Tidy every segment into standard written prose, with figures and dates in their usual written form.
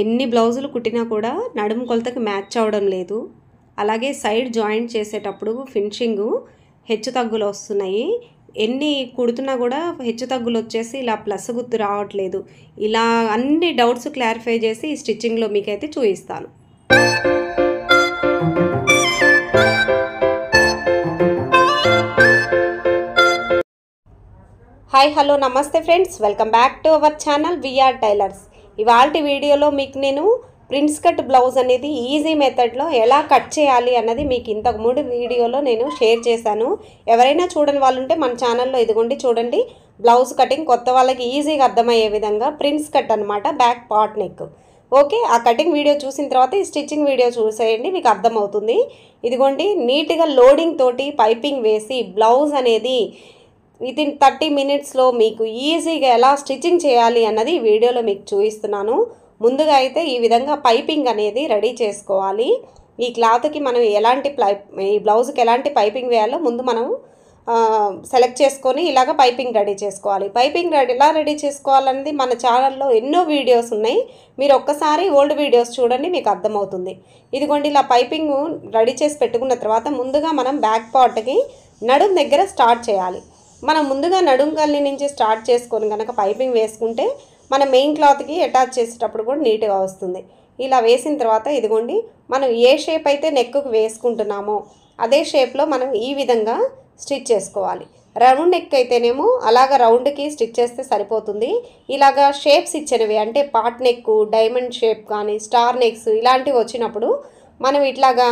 ఎన్ని బ్లౌజులు కుట్టినా కూడా నడుము కొలతకి మ్యాచ్ అవ్వడం లేదు. అలాగే సైడ్ జాయింట్ చేసేటప్పుడు ఫినిషింగు హెచ్చు తగ్గులు వస్తున్నాయి. ఎన్ని కుడుతున్నా కూడా హెచ్చు తగ్గులు వచ్చేసి ఇలా ప్లస్ గుర్తు రావట్లేదు. ఇలా అన్ని డౌట్స్ క్లారిఫై చేసి ఈ స్టిచ్చింగ్లో మీకైతే చూపిస్తాను. హాయ్ హలో నమస్తే friends, welcome back to our channel V R tailors. ఇవాల్టి వీడియోలో మీకు నేను ప్రిన్స్ కట్ బ్లౌజ్ అనేది ఈజీ మెథడ్లో ఎలా కట్ చేయాలి అన్నది మీకు ఇంతకు ముందు వీడియోలో నేను షేర్ చేశాను. ఎవరైనా చూడని వాళ్ళు ఉంటే మన ఛానల్లో ఇదిగోండి చూడండి, బ్లౌజ్ కటింగ్ కొత్త వాళ్ళకి ఈజీగా అర్థమయ్యే విధంగా ప్రిన్స్ కట్ అనమాట, బ్యాక్ పాట్ నెక్. ఓకే, ఆ కటింగ్ వీడియో చూసిన తర్వాత ఈ స్టిచ్చింగ్ వీడియో చూసేయండి, మీకు అర్థమవుతుంది. ఇదిగోండి నీట్గా లోడింగ్ తోటి పైపింగ్ వేసి బ్లౌజ్ అనేది వితిన్ 30 మినిట్స్లో మీకు ఈజీగా ఎలా స్టిచ్చింగ్ చేయాలి అన్నది ఈ వీడియోలో మీకు చూపిస్తున్నాను. ముందుగా అయితే ఈ విధంగా పైపింగ్ అనేది రెడీ చేసుకోవాలి. ఈ క్లాత్కి మనం ఈ బ్లౌజ్కి ఎలాంటి పైపింగ్ వేయాలో ముందు మనం సెలెక్ట్ చేసుకొని ఇలాగ పైపింగ్ రెడీ చేసుకోవాలి. పైపింగ్ ఎలా రెడీ చేసుకోవాలన్నది మన ఛానల్లో ఎన్నో వీడియోస్ ఉన్నాయి, మీరు ఒక్కసారి ఓల్డ్ వీడియోస్ చూడండి, మీకు అర్థమవుతుంది. ఇదిగోండి ఇలా పైపింగ్ రెడీ చేసి పెట్టుకున్న తర్వాత ముందుగా మనం బ్యాక్ పార్ట్కి నడుం దగ్గర స్టార్ట్ చేయాలి. మనం ముందుగా నడుం కల్లి నుంచి స్టార్ట్ చేసుకొని కనుక పైపింగ్ వేసుకుంటే మన మెయిన్ క్లాత్కి అటాచ్ చేసేటప్పుడు కూడా నీట్గా వస్తుంది. ఇలా వేసిన తర్వాత ఇదిగోండి మనం ఏ షేప్ అయితే నెక్కు వేసుకుంటున్నామో అదే షేప్లో మనం ఈ విధంగా స్టిచ్ చేసుకోవాలి. రౌండ్ నెక్ అయితేనేమో అలాగ రౌండ్కి స్టిచ్ చేస్తే సరిపోతుంది. ఇలాగా షేప్స్ ఇచ్చినవి అంటే పాట్ నెక్, డైమండ్ షేప్ కానీ స్టార్ నెక్స్ ఇలాంటివి వచ్చినప్పుడు మనం ఇట్లాగా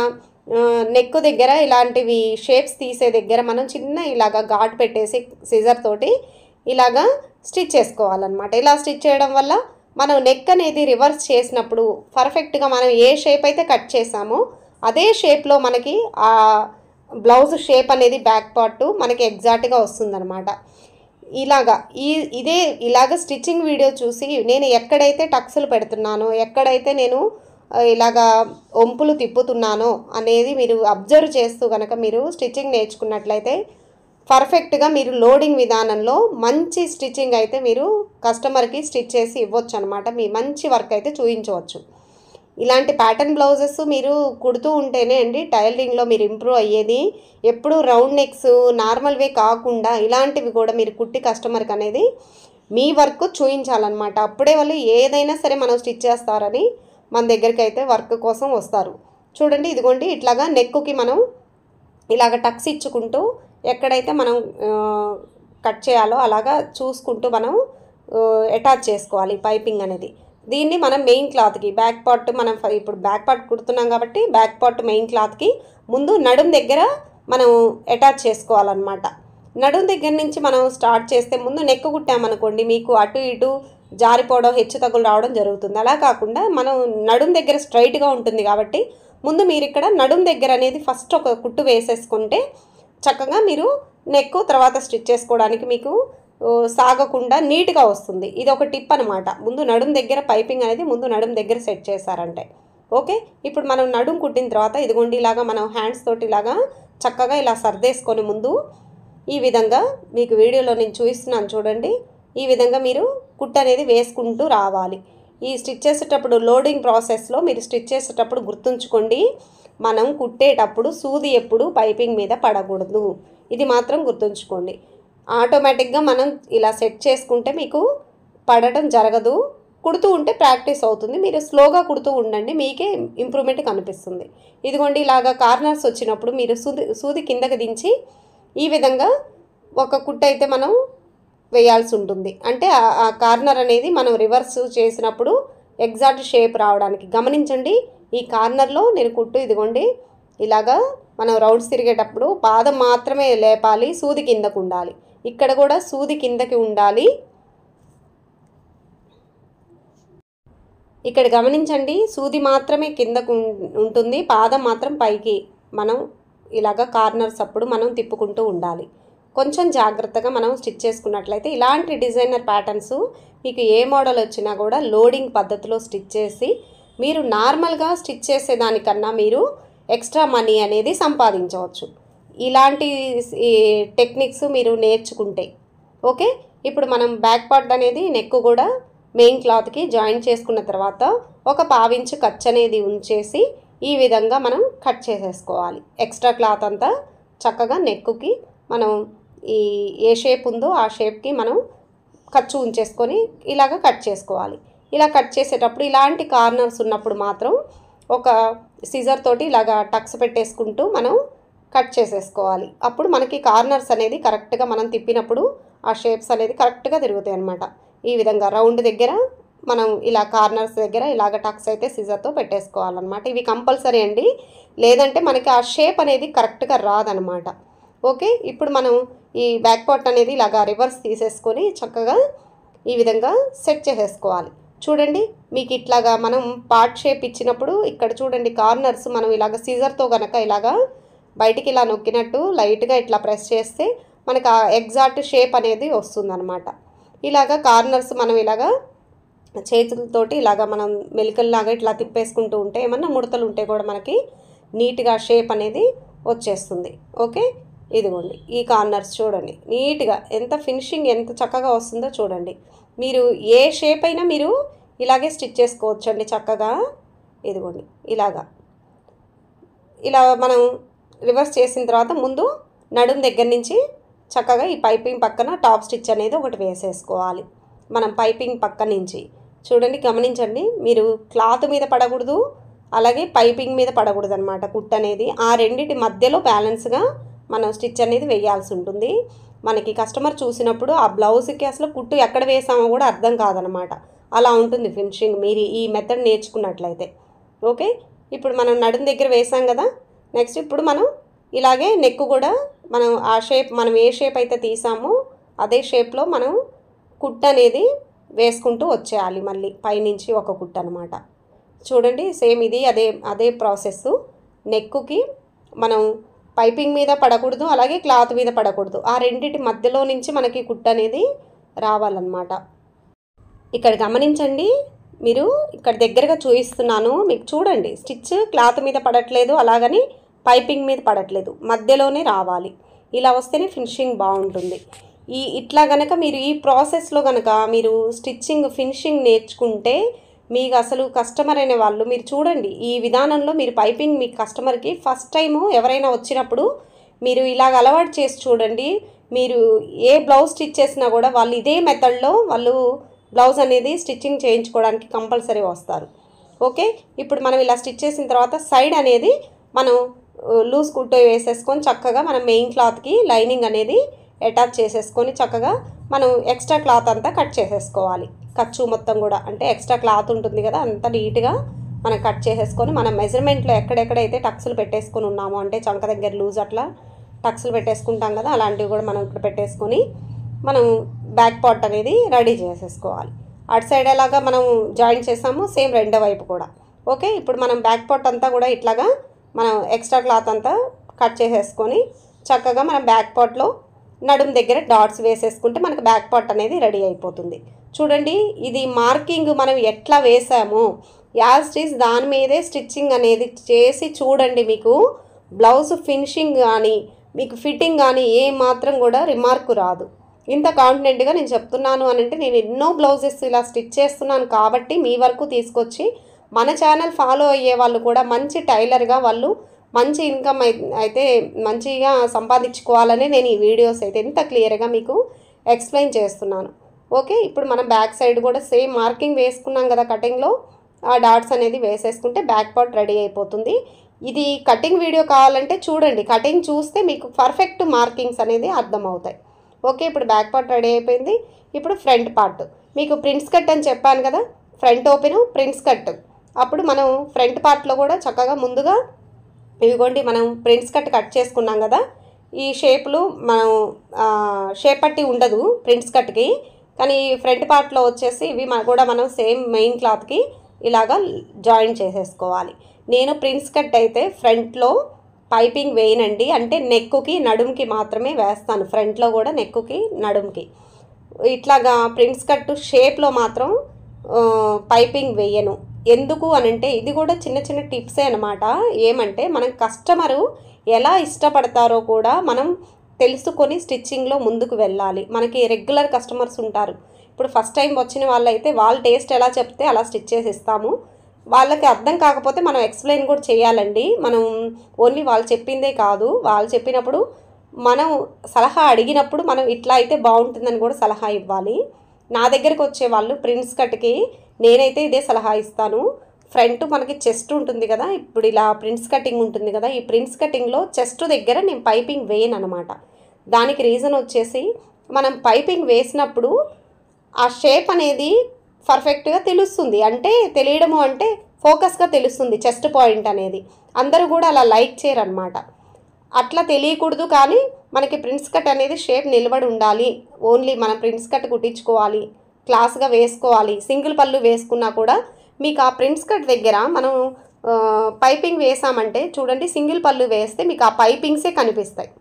నెక్ దగ్గర ఇలాంటివి షేప్స్ తీసే దగ్గర మనం చిన్న ఇలాగా ఘాట్ పెట్టేసి సిజర్ తోటి ఇలాగా స్టిచ్ చేసుకోవాలన్నమాట. ఇలా స్టిచ్ చేయడం వల్ల మనం నెక్ అనేది రివర్స్ చేసినప్పుడు పర్ఫెక్ట్గా మనం ఏ షేప్ అయితే కట్ చేసామో అదే షేప్లో మనకి ఆ బ్లౌజ్ షేప్ అనేది బ్యాక్ పార్ట్ మనకి ఎగ్జాక్ట్గా వస్తుందన్నమాట. ఇలాగ స్టిచ్చింగ్ వీడియో చూసి నేను ఎక్కడైతే టక్స్లు పెడుతున్నానో, ఎక్కడైతే నేను ఇలాగా వంపులు తిప్పుతున్నానో అనేది మీరు అబ్జర్వ్ చేస్తూ కనుక మీరు స్టిచ్చింగ్ నేర్చుకున్నట్లయితే పర్ఫెక్ట్గా మీరు లోడింగ్ విధానంలో మంచి స్టిచ్చింగ్ అయితే మీరు కస్టమర్కి స్టిచ్ చేసి ఇవ్వచ్చు అనమాట. మీ మంచి వర్క్ అయితే చూపించవచ్చు. ఇలాంటి ప్యాటర్న్ బ్లౌజెస్ మీరు కుడుతూ ఉంటేనే అండి టైలరింగ్లో మీరు ఇంప్రూవ్ అయ్యేది. ఎప్పుడు రౌండ్ నెక్స్ నార్మల్వే కాకుండా ఇలాంటివి కూడా మీరు కుట్టి కస్టమర్కి అనేది మీ వర్క్ చూపించాలన్నమాట. అప్పుడే వాళ్ళు ఏదైనా సరే మనం స్టిచ్ చేస్తారని మన దగ్గరికి అయితే వర్క్ కోసం వస్తారు. చూడండి ఇదిగోండి ఇట్లాగా నెక్కుకి మనం ఇలాగ టక్స్ ఇచ్చుకుంటూ ఎక్కడైతే మనం కట్ చేయాలో అలాగా చూసుకుంటూ మనం అటాచ్ చేసుకోవాలి పైపింగ్ అనేది. దీన్ని మనం మెయిన్ క్లాత్కి బ్యాక్ పార్ట్ మనం ఇప్పుడు బ్యాక్ పార్ట్ కుడుతున్నాం కాబట్టి బ్యాక్ పార్ట్ మెయిన్ క్లాత్కి ముందు నడుం దగ్గర మనం అటాచ్ చేసుకోవాలన్నమాట. నడుం దగ్గర నుంచి మనం స్టార్ట్ చేస్తే ముందు నెక్ కుట్టామనుకోండి మీకు అటు ఇటు జారిపోవడం హెచ్చు తగ్గులు రావడం జరుగుతుంది. అలా కాకుండా మనం నడుం దగ్గర స్ట్రైట్గా ఉంటుంది కాబట్టి ముందు మీరు ఇక్కడ నడుం దగ్గర అనేది ఫస్ట్ ఒక కుట్టు వేసేసుకుంటే చక్కగా మీరు నెక్ తర్వాత స్టిచ్ చేసుకోవడానికి మీకు సాగకుండా నీట్గా వస్తుంది. ఇది ఒక టిప్ అనమాట. ముందు నడుం దగ్గర పైపింగ్ అనేది ముందు నడుం దగ్గర సెట్ చేశారంటే ఓకే. ఇప్పుడు మనం నడుం కుట్టిన తర్వాత ఇదిగోండి ఇలాగా మనం హ్యాండ్స్ తోటి ఇలాగా చక్కగా ఇలా సర్దేసుకొని ముందు ఈ విధంగా మీకు వీడియోలో నేను చూపిస్తున్నాను చూడండి, ఈ విధంగా మీరు కుట్టు అనేది వేసుకుంటూ రావాలి. ఈ స్టిచ్ చేసేటప్పుడు లోడింగ్ ప్రాసెస్లో మీరు స్టిచ్ చేసేటప్పుడు గుర్తుంచుకోండి, మనం కుట్టేటప్పుడు సూది ఎప్పుడు పైపింగ్ మీద పడకూడదు. ఇది మాత్రం గుర్తుంచుకోండి. ఆటోమేటిక్గా మనం ఇలా సెట్ చేసుకుంటే మీకు పడటం జరగదు. కుడుతూ ఉంటే ప్రాక్టీస్ అవుతుంది. మీరు స్లోగా కుడుతూ ఉండండి, మీకే ఇంప్రూవ్మెంట్ కనిపిస్తుంది. ఇదిగోండి ఇలాగా కార్నర్స్ వచ్చినప్పుడు మీరు సూది కిందకి దించి ఈ విధంగా ఒక కుట్టు అయితే మనం వేయాల్సి ఉంటుంది. అంటే ఆ కార్నర్ అనేది మనం రివర్స్ చేసినప్పుడు ఎగ్జాక్ట్ షేప్ రావడానికి గమనించండి. ఈ కార్నర్లో నేను కుట్టు ఇదిగోండి ఇలాగా మనం రౌండ్స్ తిరిగేటప్పుడు పాదం మాత్రమే లేపాలి, సూది కిందకు ఉండాలి. ఇక్కడ కూడా సూది కిందకి ఉండాలి. ఇక్కడ గమనించండి, సూది మాత్రమే కిందకు ఉంటుంది, పాదం మాత్రం పైకి మనం ఇలాగ కార్నర్స్ అప్పుడు మనం తిప్పుకుంటూ ఉండాలి. కొంచెం జాగ్రత్తగా మనం స్టిచ్ చేసుకున్నట్లయితే ఇలాంటి డిజైనర్ ప్యాటర్న్స్ మీకు ఏ మోడల్ వచ్చినా కూడా లోడింగ్ పద్ధతిలో స్టిచ్ చేసి మీరు నార్మల్గా స్టిచ్ చేసేదానికన్నా మీరు ఎక్స్ట్రా మనీ అనేది సంపాదించవచ్చు ఇలాంటి టెక్నిక్స్ మీరు నేర్చుకుంటే. ఓకే, ఇప్పుడు మనం బ్యాక్ పార్ట్ అనేది నెక్ కూడా మెయిన్ క్లాత్కి జాయిన్ చేసుకున్న తర్వాత ఒక పావించు ఖర్చు అనేది ఉంచేసి ఈ విధంగా మనం కట్ చేసేసుకోవాలి. ఎక్స్ట్రా క్లాత్ అంతా చక్కగా నెక్కుకి మనం ఈ ఏ షేప్ ఉందో ఆ షేప్కి మనం ఖర్చు ఉంచేసుకొని ఇలాగ కట్ చేసుకోవాలి. ఇలా కట్ చేసేటప్పుడు ఇలాంటి కార్నర్స్ ఉన్నప్పుడు మాత్రం ఒక సిజర్ తోటి ఇలాగా టక్స్ పెట్టేసుకుంటూ మనం కట్ చేసేసుకోవాలి. అప్పుడు మనకి కార్నర్స్ అనేది కరెక్ట్గా మనం తిప్పినప్పుడు ఆ షేప్స్ అనేది కరెక్ట్గా తిరుగుతాయి అన్నమాట. ఈ విధంగా రౌండ్ దగ్గర మనం ఇలా కార్నర్స్ దగ్గర ఇలాగ టక్స్ అయితే సిజర్తో పెట్టేసుకోవాలన్నమాట. ఇవి కంపల్సరీ అండి, లేదంటే మనకి ఆ షేప్ అనేది కరెక్ట్గా రాదనమాట. ఓకే, ఇప్పుడు మనం ఈ బ్యాక్ పార్ట్ అనేది ఇలాగా రివర్స్ తీసేసుకొని చక్కగా ఈ విధంగా సెట్ చేసేసుకోవాలి. చూడండి, మీకు ఇట్లాగా మనం పార్ట్ షేప్ ఇచ్చినప్పుడు ఇక్కడ చూడండి కార్నర్స్ మనం ఇలాగ సిజర్తో కనుక ఇలాగా బయటికి ఇలా నొక్కినట్టు లైట్గా ఇట్లా ప్రెస్ చేస్తే మనకు ఆ ఎగ్జాక్ట్ షేప్ అనేది వస్తుందన్నమాట. ఇలాగ కార్నర్స్ మనం ఇలాగా చేతులతోటి ఇలాగ మనం మెలికల్లాగా ఇట్లా తిప్పేసుకుంటూ ఉంటే ఏమన్నా ముడతలు ఉంటే కూడా మనకి నీట్గా షేప్ అనేది వచ్చేస్తుంది. ఓకే, ఇదిగోండి ఈ కార్నర్స్ చూడండి నీట్గా ఎంత ఫినిషింగ్ ఎంత చక్కగా వస్తుందో చూడండి. మీరు ఏ షేప్ అయినా మీరు ఇలాగే స్టిచ్ చేసుకోవచ్చు అండి చక్కగా. ఇదిగోండి ఇలా మనం రివర్స్ చేసిన తర్వాత ముందు నడుం దగ్గర నుంచి చక్కగా ఈ పైపింగ్ పక్కన టాప్ స్టిచ్ అనేది ఒకటి వేసేసుకోవాలి. మనం పైపింగ్ పక్క నుంచి చూడండి, గమనించండి, మీరు క్లాత్ మీద పడకూడదు, అలాగే పైపింగ్ మీద పడకూడదు అనమాట. కుట్ అనేది ఆ రెండింటి మధ్యలో బ్యాలెన్స్గా మనం స్టిచ్ అనేది వేయాల్సి ఉంటుంది. మనకి కస్టమర్ చూసినప్పుడు ఆ బ్లౌజ్కి అసలు కుట్టు ఎక్కడ వేసామో కూడా అర్థం కాదనమాట. అలా ఉంటుంది ఫినిషింగ్ మీరు ఈ మెథడ్ నేర్చుకున్నట్లయితే. ఓకే, ఇప్పుడు మనం నడుం దగ్గర వేసాం కదా, నెక్స్ట్ ఇప్పుడు మనం ఇలాగే నెక్ కూడా మనం ఆ షేప్ మనం ఏ షేప్ అయితే తీసామో అదే షేప్లో మనం కుట్ అనేది వేసుకుంటూ వచ్చేయాలి. మళ్ళీ పైనుంచి ఒక కుట్ అనమాట. చూడండి, సేమ్ ఇది అదే ప్రాసెస్. నెక్కుకి మనం పైపింగ్ మీద పడకూడదు, అలాగే క్లాత్ మీద పడకూడదు, ఆ రెండింటి మధ్యలో నుంచి మనకి కుట్ అనేది రావాలన్నమాట. ఇక్కడ గమనించండి, మీరు ఇక్కడ దగ్గరగా చూపిస్తున్నాను మీకు, చూడండి స్టిచ్ క్లాత్ మీద పడట్లేదు, అలాగని పైపింగ్ మీద పడట్లేదు, మధ్యలోనే రావాలి. ఇలా వస్తేనే ఫినిషింగ్ బాగుంటుంది. ఇట్లా గనక మీరు ఈ ప్రాసెస్లో గనక మీరు స్టిచ్చింగ్ ఫినిషింగ్ నేర్చుకుంటే మీకు అసలు కస్టమర్ అనే వాళ్ళు మీరు చూడండి ఈ విధానంలో మీరు పైపింగ్ మీ కస్టమర్కి ఫస్ట్ టైము ఎవరైనా వచ్చినప్పుడు మీరు ఇలాగ అలవాటు చేసి చూడండి. మీరు ఏ బ్లౌజ్ స్టిచ్ చేసినా కూడా వాళ్ళు ఇదే మెథడ్లో వాళ్ళు బ్లౌజ్ అనేది స్టిచ్చింగ్ చేయించుకోవడానికి కంపల్సరీ వస్తారు. ఓకే, ఇప్పుడు మనం ఇలా స్టిచ్ చేసిన తర్వాత సైడ్ అనేది మనం లూజ్ కుట్టు వేసేసుకొని చక్కగా మనం మెయిన్ క్లాత్కి లైనింగ్ అనేది అటాచ్ చేసేసుకొని చక్కగా మనం ఎక్స్ట్రా క్లాత్ అంతా కట్ చేసేసుకోవాలి. ఖర్చు మొత్తం కూడా అంటే ఎక్స్ట్రా క్లాత్ ఉంటుంది కదా, అంతా నీట్గా మనం కట్ చేసేసుకొని మనం మెజర్మెంట్లో ఎక్కడెక్కడైతే టక్స్లు పెట్టేసుకొని ఉన్నామో అంటే చంక దగ్గర లూజ్ అట్లా టక్స్లు పెట్టేసుకుంటాం కదా, అలాంటివి కూడా మనం ఇక్కడ పెట్టేసుకొని మనం బ్యాక్ పార్ట్ అనేది రెడీ చేసేసుకోవాలి. అటు సైడ్ ఎలాగా మనం జాయిన్ చేసాము సేమ్ రెండో వైపు కూడా. ఓకే, ఇప్పుడు మనం బ్యాక్ పార్ట్ అంతా కూడా ఇట్లాగా మనం ఎక్స్ట్రా క్లాత్ అంతా కట్ చేసేసుకొని చక్కగా మనం బ్యాక్ పార్ట్లో నడుం దగ్గర డాట్స్ వేసేసుకుంటే మనకు బ్యాక్ పార్ట్ అనేది రెడీ అయిపోతుంది. చూడండి, ఇది మార్కింగ్ మనం ఎట్లా వేసామో యాజ్ ఇట్ ఈస్ దాని మీదే స్టిచ్చింగ్ అనేది చేసి చూడండి. మీకు బ్లౌజ్ ఫినిషింగ్ కానీ మీకు ఫిట్టింగ్ కానీ ఏ మాత్రం కూడా రిమార్క్ రాదు. ఇంత కాన్ఫిడెంట్గా నేను చెప్తున్నాను అని అంటే నేను ఎన్నో బ్లౌజెస్ ఇలా స్టిచ్ చేస్తున్నాను కాబట్టి మీ వరకు తీసుకొచ్చి మన ఛానల్ ఫాలో అయ్యే వాళ్ళు కూడా మంచి టైలర్గా వాళ్ళు మంచి ఇన్కమ్ అయితే మంచిగా సంపాదించుకోవాలని నేను ఈ వీడియోస్ అయితే ఎంత క్లియర్గా మీకు ఎక్స్ప్లెయిన్ చేస్తున్నాను. ఓకే, ఇప్పుడు మనం బ్యాక్ సైడ్ కూడా సేమ్ మార్కింగ్ వేసుకున్నాం కదా కటింగ్లో, ఆ డాట్స్ అనేది వేసేసుకుంటే బ్యాక్ పార్ట్ రెడీ అయిపోతుంది. ఇది కటింగ్ వీడియో కావాలంటే చూడండి, కటింగ్ చూస్తే మీకు పర్ఫెక్ట్ మార్కింగ్స్ అనేది అర్థమవుతాయి. ఓకే, ఇప్పుడు బ్యాక్ పార్ట్ రెడీ అయిపోయింది. ఇప్పుడు ఫ్రంట్ పార్ట్ మీకు ప్రిన్స్ కట్ అని చెప్పాను కదా, ఫ్రంట్ ఓపెను ప్రిన్స్ కట్. అప్పుడు మనం ఫ్రంట్ పార్ట్లో కూడా చక్కగా ముందుగా ఇదిగోండి మనం ప్రిన్స్ కట్ చేసుకున్నాం కదా, ఈ షేపులు మనం షేప్ పట్టి ఉండదు ప్రిన్స్ కట్కి, కానీ ఫ్రంట్ పార్ట్లో వచ్చేసి ఇవి కూడా మనం సేమ్ మెయిన్ క్లాత్కి ఇలాగా జాయిన్ చేసేసుకోవాలి. నేను ప్రిన్స్ కట్ అయితే ఫ్రంట్లో పైపింగ్ వేయనండి, అంటే నెక్కుకి నడుముకి మాత్రమే వేస్తాను. ఫ్రంట్లో కూడా నెక్కుకి నడుముకి ఇట్లాగా ప్రిన్స్ కట్ షేప్లో మాత్రం పైపింగ్ వేయను. ఎందుకు అనంటే ఇది కూడా చిన్న చిన్న టిప్సే అనమాట. ఏమంటే మనం కస్టమరు ఎలా ఇష్టపడతారో కూడా మనం తెలుసుకొని స్టిచ్చింగ్లో ముందుకు వెళ్ళాలి. మనకి రెగ్యులర్ కస్టమర్స్ ఉంటారు, ఇప్పుడు ఫస్ట్ టైం వచ్చిన వాళ్ళైతే వాళ్ళ టేస్ట్ ఎలా చెప్తే అలా స్టిచ్ చేసి ఇస్తాము. వాళ్ళకి అర్థం కాకపోతే మనం ఎక్స్ప్లెయిన్ కూడా చేయాలండి. మనం ఓన్లీ వాళ్ళు చెప్పిందే కాదు, వాళ్ళు చెప్పినప్పుడు మనం సలహా అడిగినప్పుడు మనం ఇట్లా అయితే బాగుంటుందని కూడా సలహా ఇవ్వాలి. నా దగ్గరికి వచ్చే వాళ్ళు ప్రిన్స్ కట్కి నేనైతే ఇదే సలహా ఇస్తాను. ఫ్రంట్ మనకి చెస్ట్ ఉంటుంది కదా, ఇప్పుడు ఇలా ప్రిన్స్ కటింగ్ ఉంటుంది కదా, ఈ ప్రిన్స్ కటింగ్లో చెస్ట్ దగ్గర నేను పైపింగ్ వేయను అనమాట. దానికి రీజన్ వచ్చేసి మనం పైపింగ్ వేసినప్పుడు ఆ షేప్ అనేది పర్ఫెక్ట్గా తెలుస్తుంది. అంటే తెలియడము అంటే ఫోకస్గా తెలుస్తుంది చెస్ట్ పాయింట్ అనేది. అందరూ కూడా అలా లైక్ చేయరు అనమాట. అట్లా తెలియకూడదు, కానీ మనకి ప్రిన్స్ కట్ అనేది షేప్ నిలబడి ఉండాలి. ఓన్లీ మనం ప్రిన్స్ కట్ కుట్టించుకోవాలి, క్లాస్గా వేసుకోవాలి. సింగిల్ పళ్ళు వేసుకున్నా కూడా మీకు ఆ ప్రిన్స్ కట్ దగ్గర మనం పైపింగ్ వేసామంటే చూడండి, సింగిల్ పళ్ళు వేస్తే మీకు ఆ పైపింగ్సే కనిపిస్తాయి.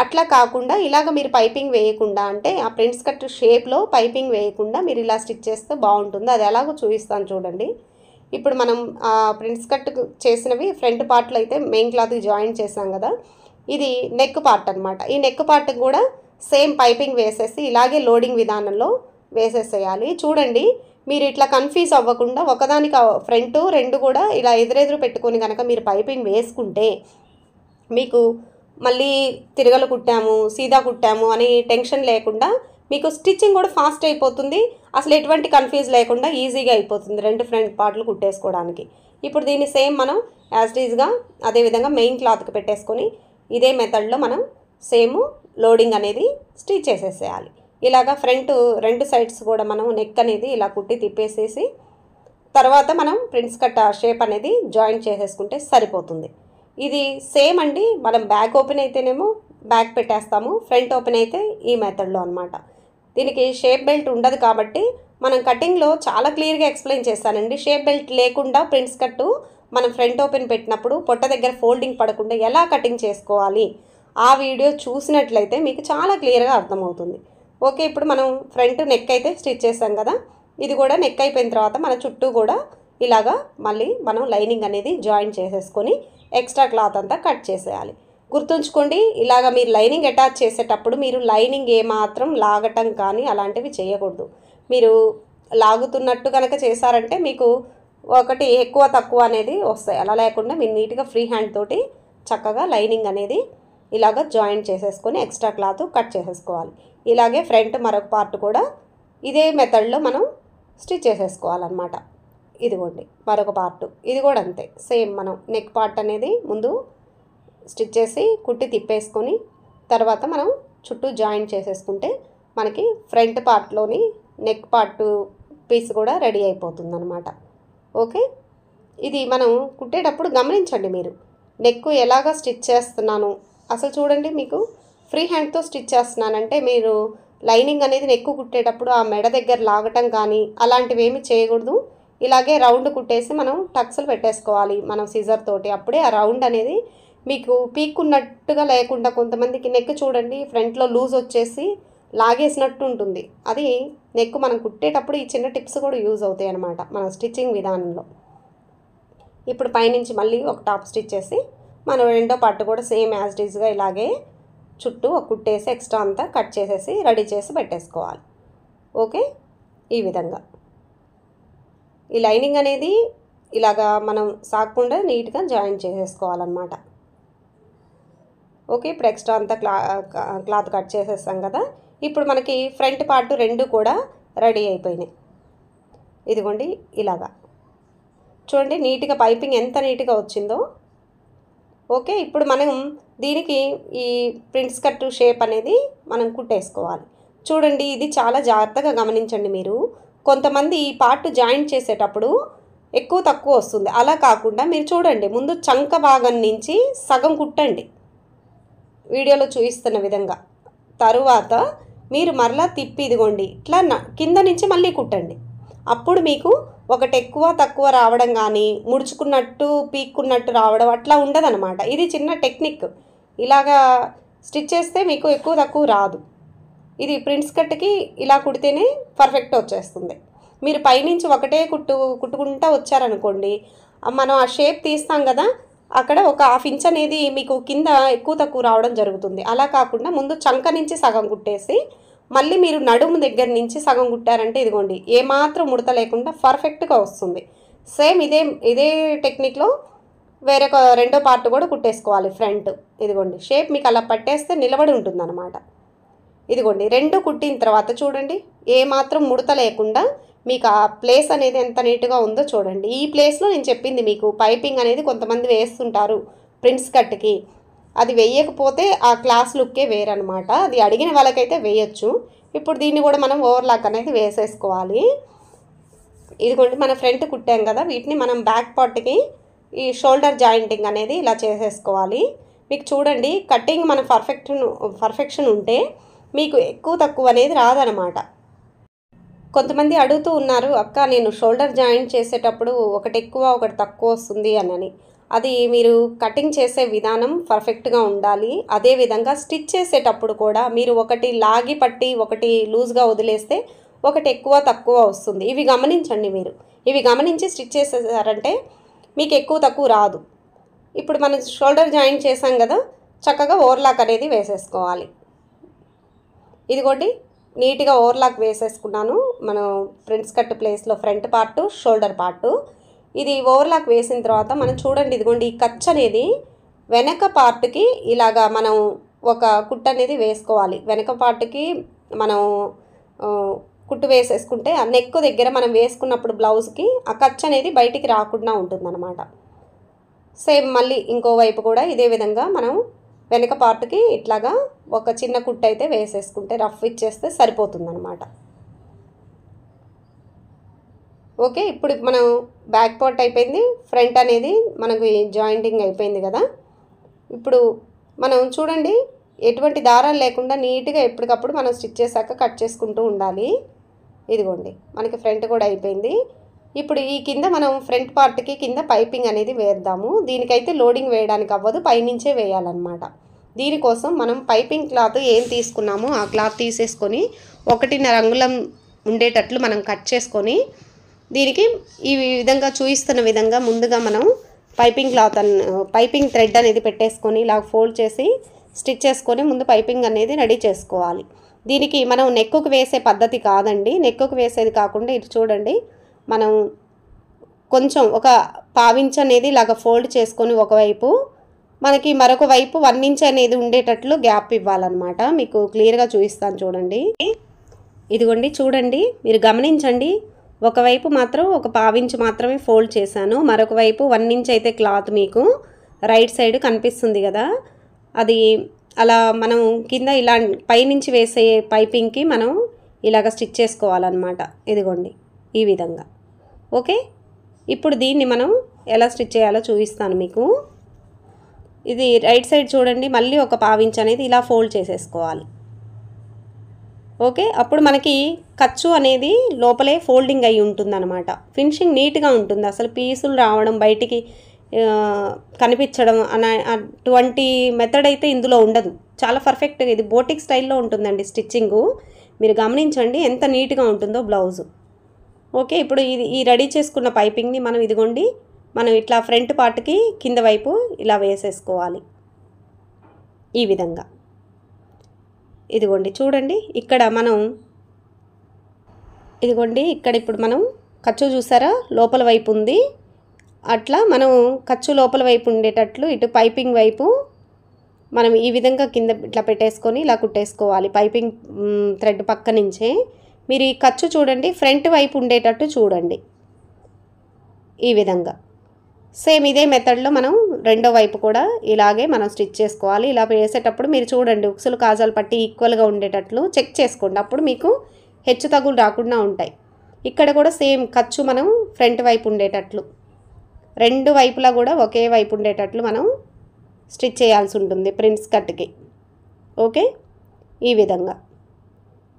అట్లా కాకుండా ఇలాగ మీరు పైపింగ్ వేయకుండా, అంటే ఆ ప్రిన్స్ కట్ షేప్లో పైపింగ్ వేయకుండా మీరు ఇలా స్టిచ్ చేస్తే బాగుంటుంది. అది ఎలాగో చూపిస్తాను చూడండి. ఇప్పుడు మనం ప్రిన్స్ కట్ చేసినవి ఫ్రంట్ పార్ట్లో అయితే మెయిన్ క్లాత్కి జాయిన్ చేసాం కదా, ఇది నెక్ పార్ట్ అనమాట. ఈ నెక్ పార్ట్కి కూడా సేమ్ పైపింగ్ వేసేసి ఇలాగే లోడింగ్ విధానంలో వేసేసేయాలి. చూడండి, మీరు ఇట్లా కన్ఫ్యూజ్ అవ్వకుండా ఒకదానికి ఫ్రంట్ రెండు కూడా ఇలా ఎదురెదురు పెట్టుకొని కనుక మీరు పైపింగ్ వేసుకుంటే మీకు మళ్ళీ తిరగలు కుట్టాము, సీదా కుట్టాము అని టెన్షన్ లేకుండా మీకు స్టిచ్చింగ్ కూడా ఫాస్ట్ అయిపోతుంది. అసలు ఎటువంటి కన్ఫ్యూజ్ లేకుండా ఈజీగా అయిపోతుంది రెండు ఫ్రంట్ పార్ట్లు కుట్టేసుకోవడానికి. ఇప్పుడు దీన్ని సేమ్ మనం యాజ్ ఈజ్గా అదేవిధంగా మెయిన్ క్లాత్కి పెట్టేసుకొని ఇదే మెథడ్లో మనం సేమ్ లోడింగ్ అనేది స్టిచ్ చేసేసేయాలి. ఇలాగా ఫ్రంట్ రెండు సైడ్స్ కూడా మనం నెక్ అనేది ఇలా కుట్టి తిప్పేసేసి తర్వాత మనం ప్రిన్స్ కట్ షేప్ అనేది జాయింట్ చేసేసుకుంటే సరిపోతుంది. ఇది సేమ్ అండి. మనం బ్యాక్ ఓపెన్ అయితేనేమో బ్యాక్ పెట్టేస్తాము, ఫ్రంట్ ఓపెన్ అయితే ఈ మెథడ్లో అనమాట. దీనికి షేప్ బెల్ట్ ఉండదు కాబట్టి మనం కటింగ్లో చాలా క్లియర్గా ఎక్స్ప్లెయిన్ చేస్తానండి. షేప్ బెల్ట్ లేకుండా ప్రిన్స్ కట్టు మనం ఫ్రంట్ ఓపెన్ పెట్టినప్పుడు పొట్ట దగ్గర ఫోల్డింగ్ పడకుండా ఎలా కటింగ్ చేసుకోవాలి ఆ వీడియో చూసినట్లయితే మీకు చాలా క్లియర్గా అర్థమవుతుంది. ఓకే, ఇప్పుడు మనం ఫ్రంట్ నెక్ అయితే స్టిచ్ చేసాం కదా, ఇది కూడా నెక్ అయిపోయిన తర్వాత మన చుట్టూ కూడా ఇలాగా మళ్ళీ మనం లైనింగ్ అనేది జాయిన్ చేసేసుకొని ఎక్స్ట్రా క్లాత్ అంతా కట్ చేసేయాలి. గుర్తుంచుకోండి, ఇలాగ మీరు లైనింగ్ అటాచ్ చేసేటప్పుడు మీరు లైనింగ్ ఏమాత్రం లాగటం కానీ అలాంటివి చేయకూడదు. మీరు లాగుతున్నట్టు కనుక చేశారంటే మీకు ఒకటి ఎక్కువ తక్కువ అనేది వస్తాయి. అలా లేకుండా మీరు నీట్గా ఫ్రీ హ్యాండ్ తోటి చక్కగా లైనింగ్ అనేది ఇలాగ జాయిన్ చేసేసుకొని ఎక్స్ట్రా క్లాత్ కట్ చేసేసుకోవాలి. ఇలాగే ఫ్రంట్ మరొక పార్ట్ కూడా ఇదే మెథడ్లో మనం స్టిచ్ చేసేసుకోవాలన్నమాట. ఇదిగోండి మరొక పార్ట్, ఇది కూడా అంతే సేమ్. మనం నెక్ పార్ట్ అనేది ముందు స్టిచ్ చేసి కుట్టి తిప్పేసుకొని తర్వాత మనం చుట్టూ జాయిన్ చేసేసుకుంటే మనకి ఫ్రంట్ పార్ట్లోని నెక్ పార్ట్ పీస్ కూడా రెడీ అయిపోతుంది అనమాట. ఓకే, ఇది మనం కుట్టేటప్పుడు గమనించండి మీరు నెక్ ఎలాగ స్టిచ్ చేస్తున్నాను. అసలు చూడండి, మీకు ఫ్రీ హ్యాండ్తో స్టిచ్ చేస్తున్నానంటే మీరు లైనింగ్ అనేది నెక్ కుట్టేటప్పుడు ఆ మెడ దగ్గర లాగటం కానీ అలాంటివి ఏమి చేయకూడదు. ఇలాగే రౌండ్ కుట్టేసి మనం టక్స్లు పెట్టేసుకోవాలి మనం సిజర్ తోటి. అప్పుడే ఆ రౌండ్ అనేది మీకు పీక్కున్నట్టుగా లేకుండా, కొంతమందికి నెక్ చూడండి ఫ్రంట్లో లూజ్ వచ్చేసి లాగేసినట్టు ఉంటుంది. అది నెక్ మనం కుట్టేటప్పుడు ఈ చిన్న టిప్స్ కూడా యూజ్ అవుతాయి అన్నమాట మన స్టిచ్చింగ్ విధానంలో. ఇప్పుడు పైనుంచి మళ్ళీ ఒక టాప్ స్టిచ్ చేసి మనం రెండో పార్ట్ కూడా సేమ్ యాజ్ ఈజ్గా ఇలాగే చుట్టూ ఒక కుట్టేసి ఎక్స్ట్రా అంతా కట్ చేసేసి రెడీ చేసి పెట్టేసుకోవాలి. ఓకే, ఈ విధంగా ఈ లైనింగ్ అనేది ఇలాగా మనం సాగకుండా నీట్గా జాయిన్ చేసేసుకోవాలన్నమాట. ఓకే, ఇప్పుడు ఎక్స్ట్రా అంతా క్లాత్ కట్ చేసేస్తాం కదా. ఇప్పుడు మనకి ఫ్రంట్ పార్ట్ రెండు కూడా రెడీ అయిపోయినాయి. ఇదిగోండి ఇలాగా చూడండి, నీట్గా పైపింగ్ ఎంత నీట్గా వచ్చిందో. ఓకే, ఇప్పుడు మనం దీనికి ఈ ప్రిన్స్ కట్ షేప్ అనేది మనం కుట్టేసుకోవాలి. చూడండి, ఇది చాలా జాగ్రత్తగా గమనించండి మీరు. కొంతమంది ఈ పార్ట్ జాయిన్ చేసేటప్పుడు ఎక్కువ తక్కువ వస్తుంది. అలా కాకుండా మీరు చూడండి, ముందు చంక భాగం నుంచి సగం కుట్టండి వీడియోలో చూపిస్తున్న విధంగా. తరువాత మీరు మరలా తిప్పి ఇదిగోండి ఇట్లా కింద నుంచి మళ్ళీ కుట్టండి. అప్పుడు మీకు ఒకటి ఎక్కువ తక్కువ రావడం కానీ ముడుచుకున్నట్టు పీక్కున్నట్టు రావడం అట్లా ఉండదన్నమాట. ఇది చిన్న టెక్నిక్. ఇలాగా స్టిచ్ చేస్తే మీకు ఎక్కువ తక్కువ రాదు. ఇది ప్రిన్స్ కట్కి ఇలా కుడితేనే పర్ఫెక్ట్ వచ్చేస్తుంది. మీరు పైనుంచి ఒకటే కుట్టుకుంటూ వచ్చారనుకోండి, మనం ఆ షేప్ తీస్తాం కదా, అక్కడ ఒక ½ ఇంచ్ అనేది మీకు కింద ఎక్కువ తక్కువ రావడం జరుగుతుంది. అలా కాకుండా ముందు చంక నుంచి సగం కుట్టేసి మళ్ళీ మీరు నడుము దగ్గర నుంచి సగం కుట్టారంటే ఇదిగోండి ఏమాత్రం ముడత లేకుండా పర్ఫెక్ట్గా వస్తుంది. సేమ్ ఇదే టెక్నిక్లో వేరొక రెండో పార్ట్ కూడా కుట్టేసుకోవాలి ఫ్రంట్. ఇదిగోండి షేప్ మీకు అలా పట్టేస్తే నిలబడి ఉంటుందన్నమాట. ఇదిగోండి రెండు కుట్టిన తర్వాత చూడండి ఏమాత్రం ముడత లేకుండా మీకు ఆ ప్లేస్ అనేది ఎంత నీట్గా ఉందో చూడండి. ఈ ప్లేస్లో నేను చెప్పింది మీకు పైపింగ్ అనేది కొంతమంది వేస్తుంటారు ప్రిన్స్ కట్కి, అది వేయకపోతే ఆ క్లాస్ లుక్కే వేరనమాట. అది అడిగిన వాళ్ళకైతే వేయచ్చు. ఇప్పుడు దీన్ని కూడా మనం ఓవర్లాక్ అనేది వేసేసుకోవాలి. ఇదిగోండి మన ఫ్రంట్ కుట్టాం కదా, వీటిని మనం బ్యాక్ పార్ట్కి ఈ షోల్డర్ జాయింటింగ్ అనేది ఇలా చేసేసుకోవాలి. మీకు చూడండి కటింగ్ మన పర్ఫెక్షన్ ఉంటే మీకు ఎక్కువ తక్కువ అనేది రాదనమాట. కొంతమంది అడుగుతూ ఉన్నారు, అక్క నేను షోల్డర్ జాయింట్ చేసేటప్పుడు ఒకటి ఎక్కువ ఒకటి తక్కువ వస్తుంది అని. అది మీరు కటింగ్ చేసే విధానం పర్ఫెక్ట్గా ఉండాలి. అదేవిధంగా స్టిచ్ చేసేటప్పుడు కూడా మీరు ఒకటి లాగి పట్టి ఒకటి లూజ్గా వదిలేస్తే ఒకటి ఎక్కువ తక్కువ వస్తుంది. ఇవి గమనించండి మీరు. ఇవి గమనించి స్టిచ్ చేసేసారంటే మీకు ఎక్కువ తక్కువ రాదు. ఇప్పుడు మనం షోల్డర్ జాయింట్ చేసాం కదా, చక్కగా ఓవర్లాక్ అనేది వేసేసుకోవాలి. ఇదిగోండి నీట్గా ఓవర్లాక్ వేసేసుకున్నాను. మనం ప్రిన్స్ కట్ ప్లేస్లో ఫ్రంట్ పార్ట్ షోల్డర్ పార్ట్. ఇది ఓవర్లాక్ వేసిన తర్వాత మనం చూడండి ఇదిగోండి ఈ ఖర్చు అనేది వెనక పార్ట్కి ఇలాగా మనం ఒక కుట్టు అనేది వేసుకోవాలి. వెనక పార్ట్కి మనం కుట్టు వేసేసుకుంటే ఆ నెక్ దగ్గర మనం వేసుకున్నప్పుడు బ్లౌజ్కి ఆ ఖర్చు అనేది బయటికి రాకుండా ఉంటుందన్నమాట. సేమ్ మళ్ళీ ఇంకోవైపు కూడా ఇదే విధంగా మనం వెనక పార్ట్కి ఇట్లాగా ఒక చిన్న కుట్టు అయితే వేసేసుకుంటే రఫ్ ఇచ్చేస్తే సరిపోతుందన్నమాట. ఓకే, ఇప్పుడు మనం బ్యాక్ పార్ట్ అయిపోయింది, ఫ్రంట్ అనేది మనకు జాయింటింగ్ అయిపోయింది కదా. ఇప్పుడు మనం చూడండి ఎటువంటి దారాలు లేకుండా నీట్గా ఎప్పటికప్పుడు మనం స్టిచ్ చేశాక కట్ చేసుకుంటూ ఉండాలి. ఇదిగోండి మనకి ఫ్రంట్ కూడా అయిపోయింది. ఇప్పుడు ఈ కింద మనం ఫ్రంట్ పార్ట్కి కింద పైపింగ్ అనేది వేద్దాము. దీనికైతే లోడింగ్ వేయడానికి అవ్వదు, పైనుంచే వేయాలన్నమాట. దీనికోసం మనం పైపింగ్ క్లాత్ ఏం తీసుకున్నామో ఆ క్లాత్ తీసేసుకొని 1.5 అంగుళం ఉండేటట్లు మనం కట్ చేసుకొని దీనికి ఈ విధంగా చూపిస్తున్న విధంగా ముందుగా మనం పైపింగ్ థ్రెడ్ అనేది పెట్టేసుకొని ఇలా ఫోల్డ్ చేసి స్టిచ్ చేసుకొని ముందు పైపింగ్ అనేది రెడీ చేసుకోవాలి. దీనికి మనం నెక్కుకు వేసే పద్ధతి కాదండి. నెక్కుకు వేసేది కాకుండా ఇది చూడండి, మనం కొంచెం ఒక 1/2 ఇంచ్ అనేది ఇలాగ ఫోల్డ్ చేసుకొని ఒకవైపు మనకి మరొక వైపు 1 ఇంచ్ అనేది ఉండేటట్లు గ్యాప్ ఇవ్వాలన్నమాట. మీకు క్లియర్గా చూపిస్తాను చూడండి. ఇదిగోండి చూడండి మీరు గమనించండి, ఒకవైపు మాత్రం ఒక 1/2 ఇంచ్ మాత్రమే ఫోల్డ్ చేశాను, మరొక వైపు 1 ఇంచ్ అయితే క్లాత్ మీకు రైట్ సైడ్ కనిపిస్తుంది కదా. అది అలా మనం కింద ఇలా పైనుంచి వేసే పైపింగ్కి మనం ఇలాగ స్టిచ్ చేసుకోవాలన్నమాట. ఇదిగోండి ఈ విధంగా. ఓకే, ఇప్పుడు దీన్ని మనం ఎలా స్టిచ్ చేయాలో చూపిస్తాను మీకు. ఇది రైట్ సైడ్ చూడండి, మళ్ళీ ఒక 1/2 ఇంచ్ అనేది ఇలా ఫోల్డ్ చేసేసుకోవాలి. ఓకే, అప్పుడు మనకి ఖర్చు అనేది లోపలే ఫోల్డింగ్ అయి ఉంటుందన్నమాట. ఫినిషింగ్ నీట్గా ఉంటుంది, అసలు పీసులు రావడం బయటికి కనిపించడం అటువంటి మెథడ్ అయితే ఇందులో ఉండదు. చాలా పర్ఫెక్ట్గా ఇది బోటిక్ స్టైల్లో ఉంటుందండి స్టిచ్చింగు. మీరు గమనించండి ఎంత నీట్గా ఉంటుందో బ్లౌజు. ఓకే, ఇప్పుడు ఈ రెడీ చేసుకున్న పైపింగ్ని మనం ఇదిగోండి మనం ఇట్లా ఫ్రంట్ పార్ట్కి కింద వైపు ఇలా వేసేసుకోవాలి ఈ విధంగా. ఇదిగోండి చూడండి ఇక్కడ మనం ఇదిగోండి ఇక్కడ ఇప్పుడు మనం ఖర్చు చూసారా లోపల వైపు ఉంది, అట్లా మనం ఖర్చు లోపల వైపు ఉండేటట్లు ఇటు పైపింగ్ వైపు మనం ఈ విధంగా కింద ఇట్లా పెట్టేసుకొని ఇలా కుట్టేసుకోవాలి. పైపింగ్ థ్రెడ్ పక్క నుంచే మీరు ఈ ఖర్చు చూడండి ఫ్రంట్ వైపు ఉండేటట్టు చూడండి ఈ విధంగా. సేమ్ ఇదే మెథడ్లో మనం రెండో వైపు కూడా ఇలాగే మనం స్టిచ్ చేసుకోవాలి. ఇలా వేసేటప్పుడు మీరు చూడండి ఉక్సులు కాజాలు పట్టి ఈక్వల్గా ఉండేటట్లు చెక్ చేసుకోండి, అప్పుడు మీకు హెచ్చు తగులు రాకుండా ఉంటాయి. ఇక్కడ కూడా సేమ్ ఖర్చు మనం ఫ్రంట్ వైపు ఉండేటట్లు రెండు వైపులా కూడా ఒకే వైపు ఉండేటట్లు మనం స్టిచ్ చేయాల్సి ఉంటుంది ప్రిన్స్ కట్కి. ఓకే, ఈ విధంగా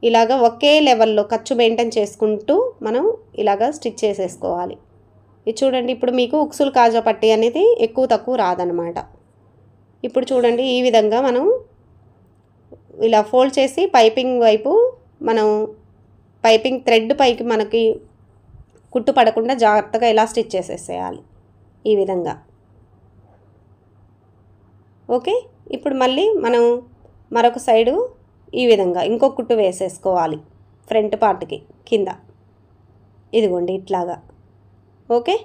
ఇలాగ ఒకే లెవెల్లో ఖర్చు మెయింటైన్ చేసుకుంటూ మనం ఇలాగ స్టిచ్ చేసేసుకోవాలి. ఇది చూడండి ఇప్పుడు మీకు ఉక్సులు కాజా పట్టి అనేది ఎక్కువ తక్కువ రాదనమాట. ఇప్పుడు చూడండి ఈ విధంగా మనం ఇలా ఫోల్డ్ చేసి పైపింగ్ వైపు మనం పైపింగ్ థ్రెడ్ పైకి మనకి కుట్టు పడకుండా జాగ్రత్తగా ఇలా స్టిచ్ చేసేసేయాలి ఈ విధంగా. ఓకే, ఇప్పుడు మళ్ళీ మనం మరొక సైడు ఈ విధంగా ఇంకో కుట్టు వేసేసుకోవాలి ఫ్రంట్ పార్ట్కి కింద. ఇదిగోండి ఇట్లాగా. ఓకే,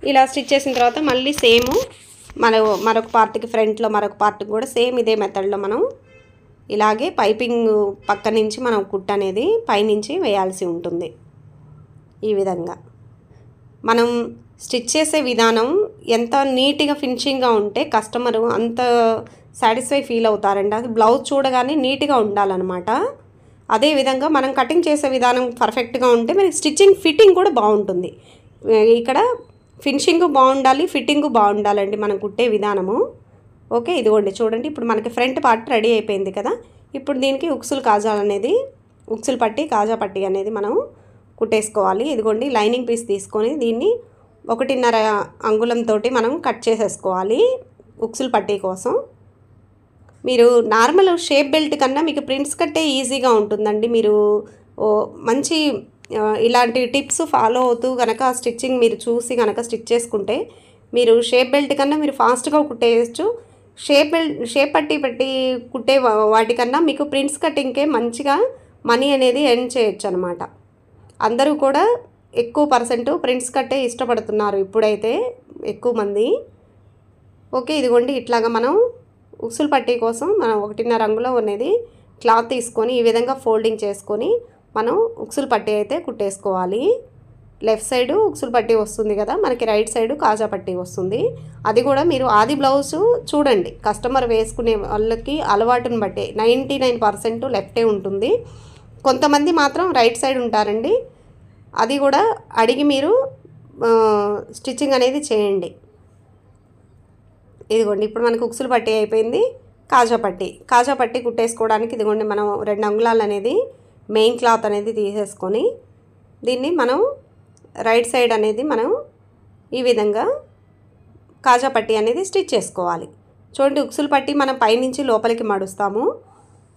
ఇలా స్టిచ్ చేసిన తర్వాత మళ్ళీ సేమ్ మరొక పార్ట్కి ఫ్రంట్లో మరొక పార్ట్కి కూడా సేమ్ ఇదే మెథడ్లో మనం ఇలాగే పైపింగ్ పక్క నుంచి మనం కుట్టు అనేది పైనుంచి వేయాల్సి ఉంటుంది. ఈ విధంగా మనం స్టిచ్ చేసే విధానం ఎంత నీట్గా ఫినిషింగ్గా ఉంటే కస్టమరు అంత సాటిస్ఫై ఫీల్ అవుతారండి. అది బ్లౌజ్ చూడగానే నీట్గా ఉండాలన్నమాట. అదేవిధంగా మనం కటింగ్ చేసే విధానం పర్ఫెక్ట్గా ఉంటే మనకి స్టిచ్చింగ్ ఫిట్టింగ్ కూడా బాగుంటుంది. ఇక్కడ ఫినిషింగ్ బాగుండాలి, ఫిట్టింగ్ బాగుండాలండి మనం కుట్టే విధానము. ఓకే, ఇదిగోండి చూడండి, ఇప్పుడు మనకి ఫ్రంట్ పార్ట్ రెడీ అయిపోయింది కదా. ఇప్పుడు దీనికి ఉక్సులు కాజాలు అనేది, ఉక్సులు పట్టి కాజా పట్టి అనేది మనం కుట్టేసుకోవాలి. ఇదిగోండి లైనింగ్ పీస్ తీసుకొని దీన్ని 1.5 అంగుళంతో మనం కట్ చేసేసుకోవాలి ఉక్సులు పట్టీ కోసం. మీరు నార్మల్ షేప్ బెల్ట్ కన్నా మీకు ప్రింట్స్ కట్టే ఈజీగా ఉంటుందండి. మీరు మంచి ఇలాంటి టిప్స్ ఫాలో అవుతూ కనుక స్టిచ్చింగ్ మీరు చూసి కనుక స్టిచ్ చేసుకుంటే మీరు షేప్ బెల్ట్ కన్నా మీరు ఫాస్ట్గా కుట్టేయచ్చు. షేప్ పట్టి కుట్టే వాటికన్నా మీకు ప్రింట్స్ కటింగ్కే మంచిగా మనీ అనేది ఎర్న్ చేయొచ్చు అనమాట. అందరూ కూడా ఎక్కువ పర్సెంట్ ప్రింట్స్ కట్టే ఇష్టపడుతున్నారు ఇప్పుడైతే ఎక్కువ మంది. ఓకే, ఇదిగోండి ఇట్లాగా మనం ఉక్సులు పట్టీ కోసం మనం 1.5 అంగుళం అనేది క్లాత్ తీసుకొని ఈ విధంగా ఫోల్డింగ్ చేసుకొని మనం ఉక్సులు పట్టీ అయితే కుట్టేసుకోవాలి. లెఫ్ట్ సైడ్ ఉక్సులు పట్టీ వస్తుంది కదా, మనకి రైట్ సైడ్ కాజా పట్టీ వస్తుంది. అది కూడా మీరు ఆది బ్లౌజు చూడండి, కస్టమర్ వేసుకునే వాళ్ళకి అలవాటుని బట్టి 99% లెఫ్టే ఉంటుంది. కొంతమంది మాత్రం రైట్ సైడ్ ఉంటారండి. అది కూడా అడిగి మీరు స్టిచ్చింగ్ అనేది చేయండి. ఇదిగోండి ఇప్పుడు మనకు ఉక్సులు పట్టీ అయిపోయింది. కాజా పట్టీ కుట్టేసుకోవడానికి ఇదిగోండి మనం 2 అంగుళాలు అనేది మెయిన్ క్లాత్ అనేది తీసేసుకొని దీన్ని మనం రైట్ సైడ్ అనేది మనం ఈ విధంగా కాజా పట్టీ అనేది స్టిచ్ చేసుకోవాలి. చూడండి, ఉక్సులు పట్టీ మనం పైనుంచి లోపలికి మడుస్తాము.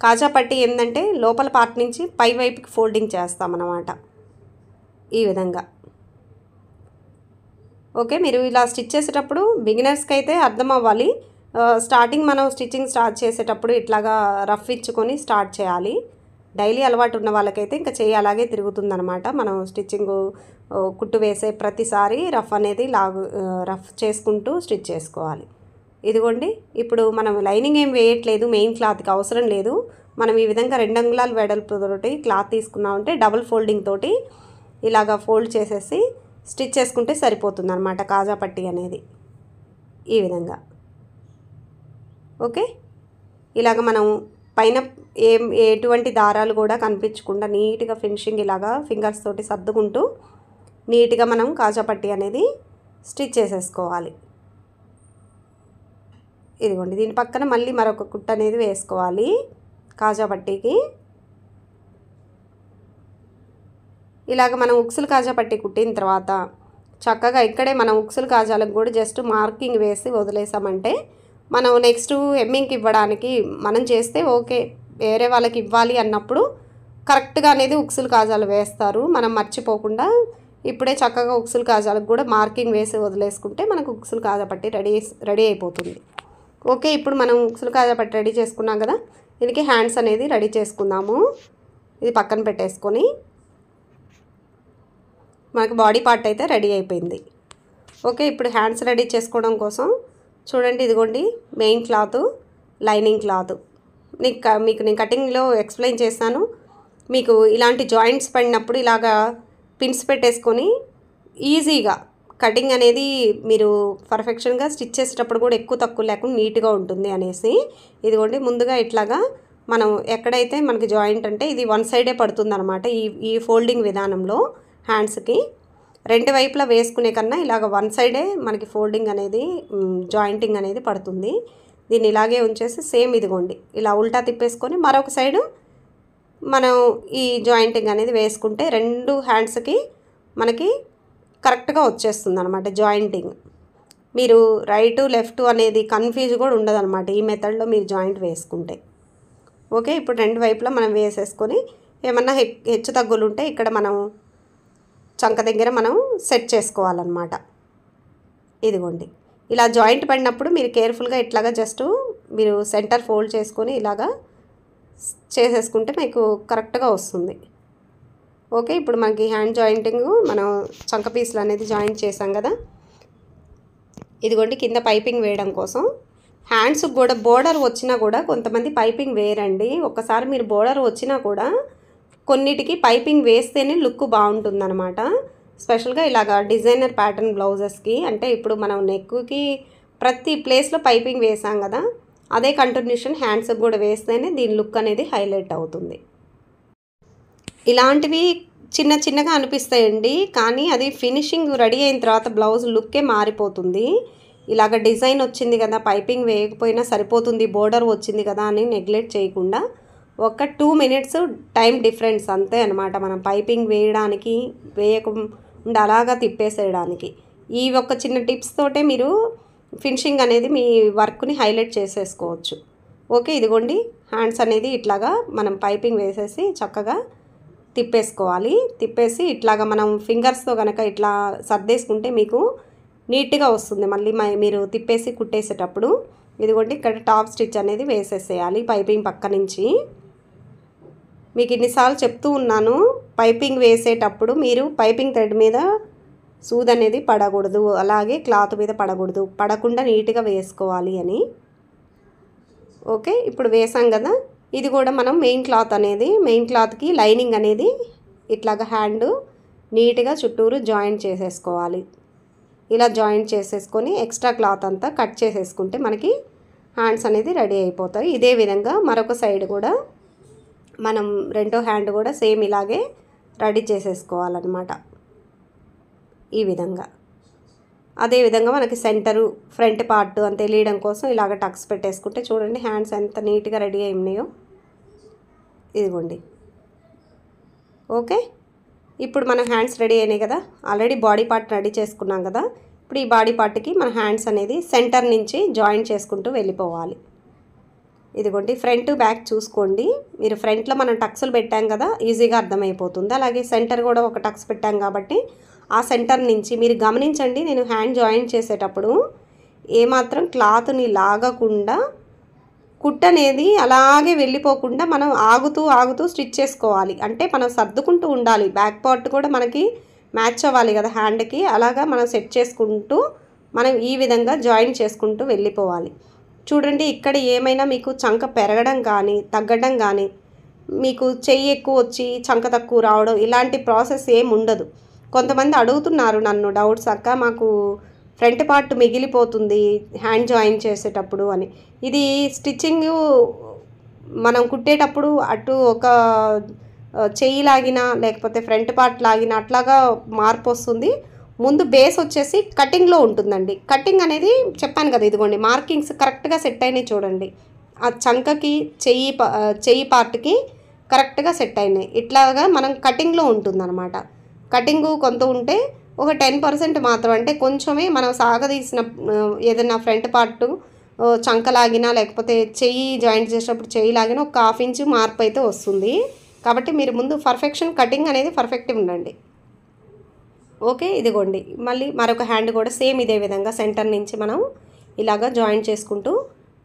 కాజా పట్టీ ఏంటంటే లోపల పార్ట్ నుంచి పై వైపుకి ఫోల్డింగ్ చేస్తామన్నమాట ఈ విధంగా. ఓకే, మీరు ఇలా స్టిచ్ చేసేటప్పుడు బిగినర్స్కి అయితే అర్థం అవ్వాలి. స్టార్టింగ్ మనం స్టిచ్చింగ్ స్టార్ట్ చేసేటప్పుడు ఇట్లాగా రఫ్ ఇచ్చుకొని స్టార్ట్ చేయాలి. డైలీ అలవాటు ఉన్న వాళ్ళకైతే ఇంకా చేయి అలాగే తిరుగుతుందనమాట. మనం స్టిచ్చింగ్ కుట్టు వేసే ప్రతిసారి రఫ్ చేసుకుంటూ స్టిచ్ చేసుకోవాలి. ఇదిగోండి ఇప్పుడు మనం లైనింగ్ ఏం వేయట్లేదు, మెయిన్ క్లాత్కి అవసరం లేదు. మనం ఈ విధంగా 2 అంగుళాలు వెడల్పుతోటి క్లాత్ తీసుకున్నామంటే డబుల్ ఫోల్డింగ్ తోటి ఇలాగా ఫోల్డ్ చేసేసి స్టిచ్ చేసుకుంటే సరిపోతుంది అనమాట కాజా పట్టీ అనేది ఈ విధంగా. ఓకే, ఇలాగ మనం పైన ఎటువంటి దారాలు కూడా కనిపించకుండా నీట్గా ఫినిషింగ్ ఇలాగా ఫింగర్స్ తోటి సర్దుకుంటూ నీట్గా మనం కాజా పట్టీ అనేది స్టిచ్ చేసేసుకోవాలి. ఇదిగోండి దీని పక్కన మళ్ళీ మరొక కుట్టు అనేది వేసుకోవాలి కాజా పట్టీకి. ఇలాగ మనం ఉక్సులు కాజా పట్టీ కుట్టిన తర్వాత చక్కగా ఇక్కడే మనం ఉక్సులు కాజాలకు కూడా జస్ట్ మార్కింగ్ వేసి వదిలేసామంటే మనం నెక్స్ట్ హెమ్మింగ్కి ఇవ్వడానికి మనం చేస్తే ఓకే, వేరే వాళ్ళకి ఇవ్వాలి అన్నప్పుడు కరెక్ట్గా అనేది ఉక్సులు కాజాలు వేస్తారు. మనం మర్చిపోకుండా ఇప్పుడే చక్కగా ఉక్సులు కాజాలకు కూడా మార్కింగ్ వేసి వదిలేసుకుంటే మనకు ఉక్సులు కాజా పట్టీ రెడీ అయిపోతుంది. ఓకే, ఇప్పుడు మనం ఉక్సులు కాజా పట్టీ రెడీ చేసుకున్నాం కదా, దీనికి హ్యాండ్స్ అనేది రెడీ చేసుకుందాము. ఇది పక్కన పెట్టేసుకొని మనకు బాడీ పార్ట్ అయితే రెడీ అయిపోయింది. ఓకే, ఇప్పుడు హ్యాండ్స్ రెడీ చేసుకోవడం కోసం చూడండి, ఇదిగోండి మెయిన్ క్లాత్, లైనింగ్ క్లాత్ మీకు నేను కటింగ్లో ఎక్స్ప్లెయిన్ చేశాను. మీకు ఇలాంటి జాయింట్స్ పడినప్పుడు ఇలాగా పిన్స్ పెట్టేసుకొని ఈజీగా కటింగ్ అనేది మీరు పర్ఫెక్షన్గా స్టిచ్ చేసేటప్పుడు కూడా ఎక్కువ తక్కువ లేకుండా నీట్గా ఉంటుంది అనేసి ఇదిగోండి ముందుగా ఇట్లాగా మనం ఎక్కడైతే మనకి జాయింట్ అంటే ఇది వన్ సైడే పడుతుంది అనమాట. ఈ ఫోల్డింగ్ విధానంలో హ్యాండ్స్కి 2 వైపులా వేసుకునే కన్నా ఇలాగ వన్ సైడే మనకి ఫోల్డింగ్ అనేది జాయింటింగ్ అనేది పడుతుంది. దీన్ని ఇలాగే ఉంచేసి సేమ్ ఇదిగోండి ఇలా ఉల్టా తిప్పేసుకొని మరొక సైడు మనం ఈ జాయింటింగ్ అనేది వేసుకుంటే 2 హ్యాండ్స్కి మనకి కరెక్ట్గా వచ్చేస్తుంది అనమాట జాయింటింగ్. మీరు రైటు లెఫ్ట్ అనేది కన్ఫ్యూజ్ కూడా ఉండదు అనమాట ఈ మెథడ్లో మీరు జాయింట్ వేసుకుంటే. ఓకే, ఇప్పుడు 2 వైపులా మనం వేసేసుకొని ఏమన్నా హెచ్చు తగ్గులు ఉంటే ఇక్కడ మనం చంక దగ్గర మనం సెట్ చేసుకోవాలన్నమాట. ఇదిగోండి ఇలా జాయింట్ పడినప్పుడు మీరు కేర్ఫుల్గా ఇట్లాగా జస్ట్ మీరు సెంటర్ ఫోల్డ్ చేసుకొని ఇలాగా చేసేసుకుంటే మీకు కరెక్ట్గా వస్తుంది. ఓకే, ఇప్పుడు మనకి హ్యాండ్ జాయింటింగ్ మనం చంక పీసులు అనేది జాయింట్ చేసాం కదా. ఇదిగోండి కింద పైపింగ్ వేయడం కోసం. హ్యాండ్స్కి కూడా బోర్డర్ వచ్చినా కూడా కొంతమంది పైపింగ్ వేయరండి. ఒక్కసారి మీరు బోర్డర్ వచ్చినా కూడా కొన్నిటికి పైపింగ్ వేస్తేనే లుక్ బాగుంటుందన్నమాట. స్పెషల్గా ఇలాగా డిజైనర్ ప్యాటర్న్ బ్లౌజెస్కి, అంటే ఇప్పుడు మనం నెక్కి ప్రతి ప్లేస్లో పైపింగ్ వేసాం కదా, అదే కంటిన్యూషన్ హ్యాండ్స్కి కూడా వేస్తేనే దీని లుక్ అనేది హైలైట్ అవుతుంది. ఇలాంటివి చిన్న చిన్నగా అనిపిస్తాయండి, కానీ అది ఫినిషింగ్ రెడీ అయిన తర్వాత బ్లౌజ్ లుక్కే మారిపోతుంది. ఇలాగ డిజైన్ వచ్చింది కదా, పైపింగ్ వేయకపోయినా సరిపోతుంది, బోర్డర్ వచ్చింది కదా అని నెగ్లెక్ట్ చేయకుండా ఒక 2 minutes టైం డిఫరెన్స్ అంతే అనమాట. మనం పైపింగ్ వేయడానికి వేయకుండా అలాగా తిప్పేసేయడానికి ఈ ఒక చిన్న టిప్స్ తోటే మీరు ఫినిషింగ్ అనేది మీ వర్క్ని హైలైట్ చేసేసుకోవచ్చు. ఓకే, ఇదిగోండి హ్యాండ్స్ అనేది ఇట్లాగా మనం పైపింగ్ వేసేసి చక్కగా తిప్పేసుకోవాలి. తిప్పేసి ఇట్లాగా మనం ఫింగర్స్తో కనుక ఇట్లా సర్దేసుకుంటే మీకు నీట్గా వస్తుంది. మళ్ళీ మీరు తిప్పేసి కుట్టేసేటప్పుడు ఇదిగోండి ఇక్కడ టాప్ స్టిచ్ అనేది వేసేసేయాలి పైపింగ్ పక్క నుంచి. మీకు ఇన్నిసార్లు చెప్తూ ఉన్నాను, పైపింగ్ వేసేటప్పుడు మీరు పైపింగ్ థ్రెడ్ మీద సూది అనేది పడకూడదు, అలాగే క్లాత్ మీద పడకూడదు, పడకుండా నీట్గా వేసుకోవాలి అని. ఓకే, ఇప్పుడు వేసాం కదా. ఇది కూడా మనం మెయిన్ క్లాత్కి లైనింగ్ అనేది ఇట్లాగా హ్యాండ్ నీట్గా చుట్టూరు జాయింట్ చేసేసుకోవాలి. ఇలా జాయింట్ చేసేసుకొని ఎక్స్ట్రా క్లాత్ అంతా కట్ చేసేసుకుంటే మనకి హ్యాండ్స్ అనేది రెడీ అయిపోతాయి. ఇదే విధంగా మరొక సైడ్ కూడా మనం రెండో హ్యాండ్ కూడా సేమ్ ఇలాగే రెడీ చేసేసుకోవాలన్నమాట. ఈ విధంగా అదేవిధంగా మనకి సెంటరు ఫ్రంట్ పార్ట్ అని తెలియడం కోసం ఇలాగ టక్స్ పెట్టేసుకుంటే చూడండి హ్యాండ్స్ ఎంత నీట్గా రెడీ అయి ఉన్నాయో. ఇదిగోండి. ఓకే, ఇప్పుడు మన హ్యాండ్స్ రెడీ అయినాయి కదా. ఆల్రెడీ బాడీ పార్ట్ రెడీ చేసుకున్నాం కదా. ఇప్పుడు ఈ బాడీ పార్ట్కి మన హ్యాండ్స్ అనేది సెంటర్ నుంచి జాయిన్ చేసుకుంటూ వెళ్ళిపోవాలి. ఇదిగోండి ఫ్రంట్ బ్యాక్ చూసుకోండి. మీరు ఫ్రంట్లో మనం టక్స్లు పెట్టాం కదా, ఈజీగా అర్థమైపోతుంది. అలాగే సెంటర్ కూడా ఒక టక్స్ పెట్టాం కాబట్టి ఆ సెంటర్ నుంచి మీరు గమనించండి, నేను హ్యాండ్ జాయిన్ చేసేటప్పుడు ఏమాత్రం క్లాత్ని లాగకుండా కుట్ అనేది అలాగే వెళ్ళిపోకుండా మనం ఆగుతూ స్టిచ్ చేసుకోవాలి. అంటే మనం సర్దుకుంటూ ఉండాలి. బ్యాక్ పార్ట్ కూడా మనకి మ్యాచ్ అవ్వాలి కదా హ్యాండ్కి, అలాగా మనం సెట్ చేసుకుంటూ మనం ఈ విధంగా జాయిన్ చేసుకుంటూ వెళ్ళిపోవాలి. చూడండి ఇక్కడ ఏమైనా మీకు చంక పెరగడం కానీ తగ్గడం కానీ, మీకు చెయ్యి ఎక్కువ వచ్చి చంక తక్కువ రావడం ఇలాంటి ప్రాసెస్ ఏమి ఉండదు. కొంతమంది అడుగుతున్నారు నన్ను డౌట్స్, అక్క మాకు ఫ్రంట్ పార్ట్ మిగిలిపోతుంది హ్యాండ్ జాయిన్ చేసేటప్పుడు అని. ఇది స్టిచ్చింగ్ మనం కుట్టేటప్పుడు అటు ఒక చెయ్యి లాగినా లేకపోతే ఫ్రంట్ పార్ట్ లాగినా అట్లాగా మార్పు వస్తుంది. ముందు బేస్ వచ్చేసి కటింగ్లో ఉంటుందండి. కటింగ్ అనేది చెప్పాను కదా, ఇదిగోండి మార్కింగ్స్ కరెక్ట్గా సెట్ అయినాయి చూడండి. ఆ చంకకి చెయ్యి పార్ట్కి కరెక్ట్గా సెట్ అయినాయి. ఇట్లాగా మనం కటింగ్లో ఉంటుందన్నమాట. కటింగు కొంత ఉంటే ఒక 10% మాత్రం, అంటే కొంచెమే మనం సాగదీసిన ఏదైనా ఫ్రంట్ పార్ట్ చంకలాగినా లేకపోతే చెయ్యి జాయింట్ చేసేటప్పుడు చెయ్యి లాగినా ఒక 1/2 ఇంచ్ మార్పు అయితే వస్తుంది. కాబట్టి మీరు ముందు పర్ఫెక్షన్ కటింగ్ అనేది పర్ఫెక్ట్గా ఉండండి. ఓకే, ఇదిగోండి మళ్ళీ మరొక హ్యాండ్ కూడా సేమ్ ఇదే విధంగా సెంటర్ నుంచి మనం ఇలాగా జాయింట్ చేసుకుంటూ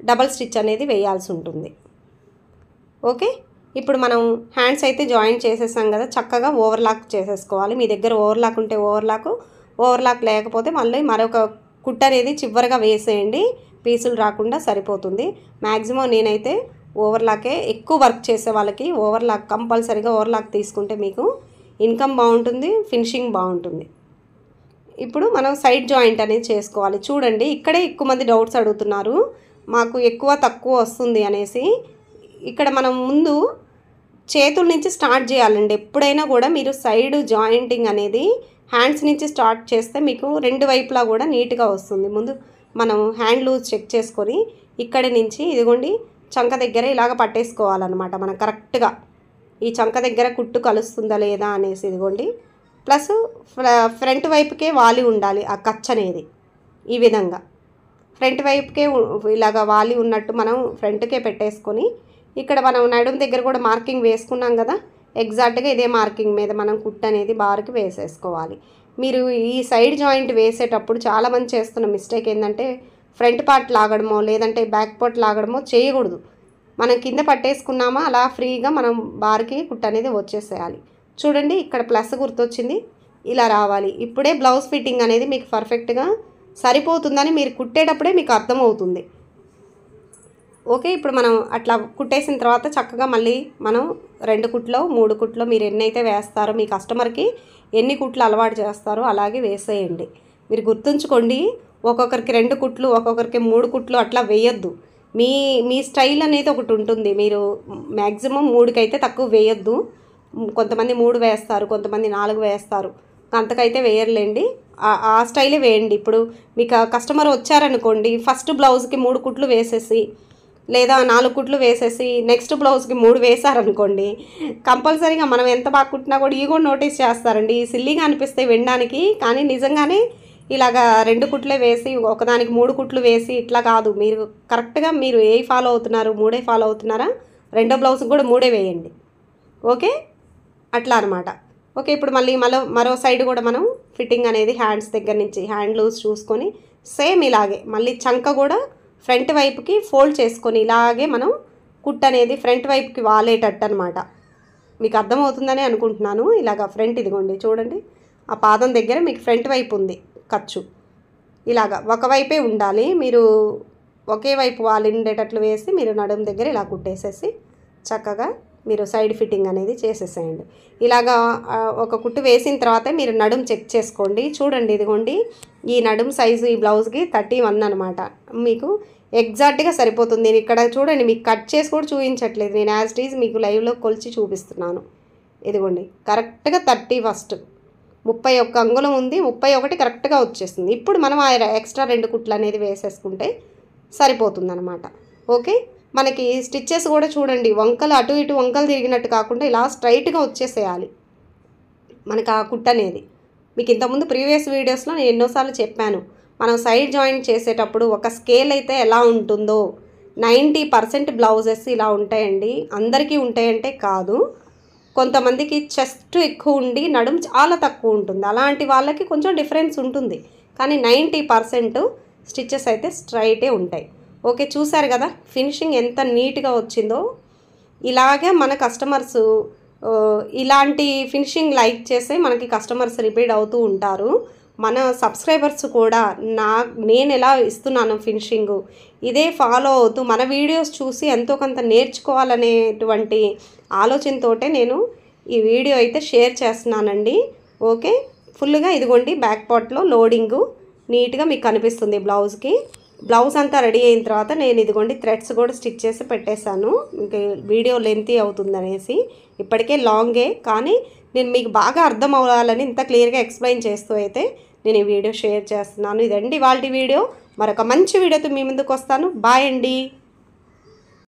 డబల్ స్టిచ్ అనేది వేయాల్సి ఉంటుంది. ఓకే, ఇప్పుడు మనం హ్యాండ్స్ అయితే జాయింట్ చేసేసాం కదా, చక్కగా ఓవర్లాక్ చేసేసుకోవాలి. మీ దగ్గర ఓవర్లాక్ ఉంటే ఓవర్లాక్ లేకపోతే మళ్ళీ మరొక కుట్ అనేది చివరిగా వేసేయండి, పీసులు రాకుండా సరిపోతుంది. మ్యాక్సిమం నేనైతే ఓవర్లాకే ఎక్కువ వర్క్ చేసే వాళ్ళకి ఓవర్లాక్ కంపల్సరీగా ఓవర్లాక్ తీసుకుంటే మీకు ఇన్కమ్ బాగుంటుంది, ఫినిషింగ్ బాగుంటుంది. ఇప్పుడు మనం సైడ్ జాయింట్ అనేది చేసుకోవాలి. చూడండి ఇక్కడే ఎక్కువ మంది డౌట్స్ అడుగుతున్నారు, మాకు ఎక్కువ తక్కువ వస్తుంది అనేసి. ఇక్కడ మనం ముందు చేతుల నుంచి స్టార్ట్ చేయాలండి. ఎప్పుడైనా కూడా మీరు సైడ్ జాయింటింగ్ అనేది హ్యాండ్స్ నుంచి స్టార్ట్ చేస్తే మీకు రెండు వైపులా కూడా నీట్గా వస్తుంది. ముందు మనం హ్యాండ్ లూజ్ చెక్ చేసుకొని ఇక్కడి నుంచి ఇదిగోండి చంక దగ్గర ఇలాగ పట్టేసుకోవాలన్నమాట. మనం కరెక్ట్గా ఈ చంక దగ్గర కుట్టు కలుస్తుందా లేదా అనేసి ఇదిగోండి. ప్లస్ ఫ్రంట్ వైపుకే వాలి ఉండాలి ఆ కచ్ అనేది. ఈ విధంగా ఫ్రంట్ వైపుకే ఇలాగ వాలి ఉన్నట్టు మనం ఫ్రంట్కే పెట్టేసుకొని ఇక్కడ మనం నడుం దగ్గర కూడా మార్కింగ్ వేసుకున్నాం కదా, ఎగ్జాక్ట్గా ఇదే మార్కింగ్ మీద మనం కుట్టు అనేది బార్కి వేసేసుకోవాలి. మీరు ఈ సైడ్ జాయింట్ వేసేటప్పుడు చాలామంది చేస్తున్న మిస్టేక్ ఏంటంటే ఫ్రంట్ పార్ట్ లాగడమో లేదంటే బ్యాక్ పార్ట్ లాగడమో చేయకూడదు. మనం కింద పట్టేసుకున్నామా అలా ఫ్రీగా మనం బార్కి కుట్టు అనేది వచ్చేసేయాలి. చూడండి ఇక్కడ ప్లస్ గుర్తొచ్చింది, ఇలా రావాలి. ఇప్పుడే బ్లౌజ్ ఫిట్టింగ్ అనేది మీకు పర్ఫెక్ట్గా సరిపోతుందని మీరు కుట్టేటప్పుడే మీకు అర్థమవుతుంది. ఓకే, ఇప్పుడు మనం అట్లా కుట్టేసిన తర్వాత చక్కగా మళ్ళీ మనం 2 కుట్లో 3 కుట్లో మీరు ఎన్నైతే వేస్తారో, మీ కస్టమర్కి ఎన్ని కుట్లు అలవాటు చేస్తారో అలాగే వేసేయండి. మీరు గుర్తుంచుకోండి, ఒక్కొక్కరికి 2 కుట్లు ఒక్కొక్కరికి 3 కుట్లు అట్లా వేయొద్దు. మీ స్టైల్ అనేది ఒకటి ఉంటుంది. మీరు మ్యాక్సిమం 3కి అయితే తక్కువ వేయొద్దు. కొంతమంది 3 వేస్తారు, కొంతమంది 4 వేస్తారు, అంతకైతే వేయర్లేండి. ఆ స్టైలే వేయండి. ఇప్పుడు మీకు కస్టమర్ వచ్చారనుకోండి, ఫస్ట్ బ్లౌజ్కి 3 కుట్లు వేసేసి లేదా 4 కుట్లు వేసేసి నెక్స్ట్ బ్లౌజ్కి 3 వేసారనుకోండి, కంపల్సరీగా మనం ఎంత బాగా కుట్టినా కూడా ఈ కూడా నోటీస్ చేస్తారండి. సిల్లీగా అనిపిస్తాయి వినడానికి, కానీ నిజంగానే ఇలాగా 2 కుట్లే వేసి ఒకదానికి 3 కుట్లు వేసి ఇట్లా కాదు. మీరు కరెక్ట్గా మీరు ఏ ఫాలో అవుతున్నారు, 3 ఫాలో అవుతున్నారా, రెండో బ్లౌజ్కి కూడా 3 వేయండి. ఓకే, అట్లా అనమాట. ఓకే, ఇప్పుడు మళ్ళీ మరో సైడ్ కూడా మనం ఫిట్టింగ్ అనేది హ్యాండ్స్ దగ్గర నుంచి హ్యాండ్ లూజ్ చూసుకొని సేమ్ ఇలాగే మళ్ళీ చంక కూడా ఫ్రంట్ వైపుకి ఫోల్డ్ చేసుకొని ఇలాగే మనం కుట్ అనేది ఫ్రంట్ వైపుకి వాలేటట్టు అనమాట. మీకు అర్థమవుతుందని అనుకుంటున్నాను. ఇలాగ ఫ్రంట్ ఇదిగోండి చూడండి, ఆ పాదం దగ్గర మీకు ఫ్రంట్ వైపు ఉంది ఖర్చు, ఇలాగ ఒకవైపే ఉండాలి. మీరు ఒకే వైపు వాలిండేటట్లు వేసి మీరు నడుము దగ్గర ఇలా కుట్టేసేసి చక్కగా మీరు సైడ్ ఫిట్టింగ్ అనేది చేసేసేయండి. ఇలాగా ఒక కుట్టు వేసిన తర్వాత మీరు నడుము చెక్ చేసుకోండి. చూడండి ఇదిగోండి, ఈ నడుము సైజు ఈ బ్లౌజ్కి 31 అనమాట. మీకు ఎగ్జాక్ట్గా సరిపోతుంది. నేను ఇక్కడ చూడండి, మీకు కట్ చేసి కూడా చూపించట్లేదు, నేను యాజ్ ఇట్ ఈజ్ మీకు లైవ్లో కొలిచి చూపిస్తున్నాను. ఇదిగోండి కరెక్ట్గా 31 31 అంగుళం ఉంది, 31 కరెక్ట్గా వచ్చేస్తుంది. ఇప్పుడు మనం ఆ ఎక్స్ట్రా 2 కుట్లు అనేది వేసేసుకుంటే సరిపోతుందన్నమాట. ఓకే, మనకి స్టిచ్చెస్ కూడా చూడండి, వంకలు అటు ఇటు వంకలు తిరిగినట్టు కాకుండా ఇలా స్ట్రైట్గా వచ్చేసేయాలి మనకు ఆ కుట్టు అనేది. మీకు ఇంతకుముందు ప్రీవియస్ వీడియోస్లో నేను ఎన్నోసార్లు చెప్పాను, మనం సైడ్ జాయింట్ చేసేటప్పుడు ఒక స్కేల్ అయితే ఎలా ఉంటుందో 90% బ్లౌజెస్ ఇలా ఉంటాయండి. అందరికీ ఉంటాయంటే కాదు, కొంతమందికి చెస్ట్ ఎక్కువ ఉండి నడుము చాలా తక్కువ ఉంటుంది, అలాంటి వాళ్ళకి కొంచెం డిఫరెన్స్ ఉంటుంది. కానీ 90% స్టిచ్చెస్ అయితే స్ట్రైటే ఉంటాయి. ఓకే, చూసారు కదా ఫినిషింగ్ ఎంత నీట్గా వచ్చిందో. ఇలాగే మన కస్టమర్స్ ఇలాంటి ఫినిషింగ్ లైక్ చేసే మనకి కస్టమర్స్ రిపీట్ అవుతూ ఉంటారు. మన సబ్స్క్రైబర్స్ కూడా నేను ఎలా ఇస్తున్నాను ఫినిషింగ్ ఇదే ఫాలో అవుతూ మన వీడియోస్ చూసి ఎంతో కొంత నేర్చుకోవాలనేటువంటి ఆలోచనతోటే నేను ఈ వీడియో అయితే షేర్ చేస్తున్నానండి. ఓకే, ఫుల్గా ఇదిగోండి బ్యాక్ పార్ట్లో లోడింగు నీట్గా మీకు కనిపిస్తుంది. బ్లౌజ్ అంతా రెడీ అయిన తర్వాత నేను ఇదిగోండి థ్రెడ్స్ కూడా స్టిచ్ చేసి పెట్టేశాను. ఇంకా వీడియో లెంతీ అవుతుందనేసి, ఇప్పటికే లాంగే కానీ నేను మీకు బాగా అర్థం అవ్వాలని ఇంత క్లియర్గా ఎక్స్ప్లెయిన్ చేస్తూ అయితే నేను ఈ వీడియో షేర్ చేస్తున్నాను. ఇదండి ఇవాల్టి వీడియో. మరొక మంచి వీడియోతో మీ ముందుకు వస్తాను. బాయ్ అండి.